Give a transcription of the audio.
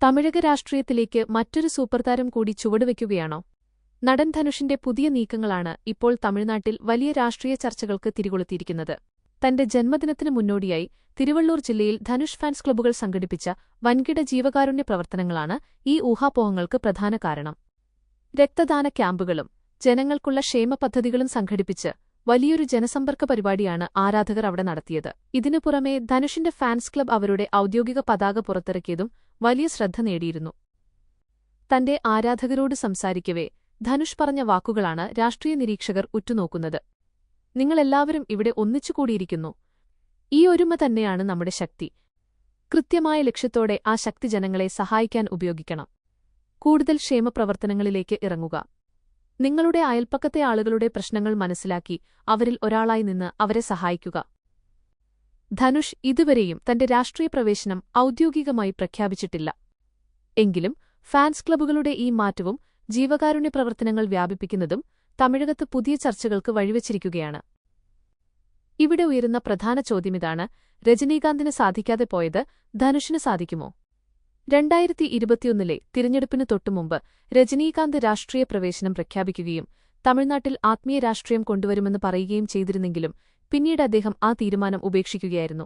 തമിഴക രാഷ്ട്രീയത്തിലേക്ക് മറ്റൊരു സൂപ്പർതാരം കൂടി ചുവടുവയ്ക്കുകയാണോ? നടൻ ധനുഷിന്റെ പുതിയ നീക്കങ്ങളാണ് ഇപ്പോൾ തമിഴ്നാട്ടിൽ വലിയ രാഷ്ട്രീയ ചർച്ചകൾക്ക് തിരികൊളുത്തിയിരിക്കുന്നത്. തന്റെ ജന്മദിനത്തിന് മുന്നോടിയായി തിരുവള്ളൂർ ജില്ലയിൽ ധനുഷ് ഫാൻസ് ക്ലബ്ബുകൾ സംഘടിപ്പിച്ച വൻകിട ജീവകാരുണ്യ പ്രവർത്തനങ്ങളാണ് ഈ ഊഹാപോഹങ്ങൾക്ക് പ്രധാന കാരണം. രക്തദാന ക്യാമ്പുകളും ജനങ്ങൾക്കുള്ള ക്ഷേമ പദ്ധതികളും സംഘടിപ്പിച്ച് വലിയൊരു ജനസമ്പർക്ക പരിപാടിയാണ് ആരാധകർ അവിടെ നടത്തിയത്. ഇതിനു പുറമെ ധനുഷിന്റെ ഫാൻസ് ക്ലബ്ബ് അവരുടെ ഔദ്യോഗിക പതാക പുറത്തിറക്കിയതും വലിയ ശ്രദ്ധ നേടിയിരുന്നു. തന്റെ ആരാധകരോട് സംസാരിക്കവേ ധനുഷ് പറഞ്ഞ വാക്കുകളാണ് രാഷ്ട്രീയ നിരീക്ഷകർ ഉറ്റുനോക്കുന്നത്. നിങ്ങളെല്ലാവരും ഇവിടെ ഒന്നിച്ചുകൂടിയിരിക്കുന്നു. ഈ ഒരുമ തന്നെയാണ് നമ്മുടെ ശക്തി. കൃത്യമായ ലക്ഷ്യത്തോടെ ആ ശക്തി ജനങ്ങളെ സഹായിക്കാൻ ഉപയോഗിക്കണം. കൂടുതൽ ക്ഷേമപ്രവർത്തനങ്ങളിലേക്ക് ഇറങ്ങുക. നിങ്ങളുടെ അയൽപ്പക്കത്തെ ആളുകളുടെ പ്രശ്നങ്ങൾ മനസ്സിലാക്കി അവരിൽ ഒരാളായി നിന്ന് അവരെ സഹായിക്കുക. ധനുഷ് ഇതുവരെയും തന്റെ രാഷ്ട്രീയ പ്രവേശനം ഔദ്യോഗികമായി പ്രഖ്യാപിച്ചിട്ടില്ല. എങ്കിലും ഫാൻസ് ക്ലബ്ബുകളുടെ ഈ മാറ്റവും ജീവകാരുണ്യ പ്രവർത്തനങ്ങൾ വ്യാപിപ്പിക്കുന്നതും തമിഴകത്ത് പുതിയ ചർച്ചകൾക്ക് വഴിവെച്ചിരിക്കുകയാണ്. ഇവിടെ ഉയരുന്ന പ്രധാന ചോദ്യമിതാണ്: രജനീകാന്തിന് സാധിക്കാതെ പോയത് ധനുഷിന് സാധിക്കുമോ? 2021 തിരഞ്ഞെടുപ്പിനു തൊട്ടുമുമ്പ് രജനീകാന്ത് രാഷ്ട്രീയ പ്രവേശനം പ്രഖ്യാപിക്കുകയും തമിഴ്നാട്ടിൽ ആത്മീയ രാഷ്ട്രീയം കൊണ്ടുവരുമെന്ന് പറയുകയും ചെയ്തിരുന്നെങ്കിലും പിന്നീട് അദ്ദേഹം ആ തീരുമാനം ഉപേക്ഷിക്കുകയായിരുന്നു.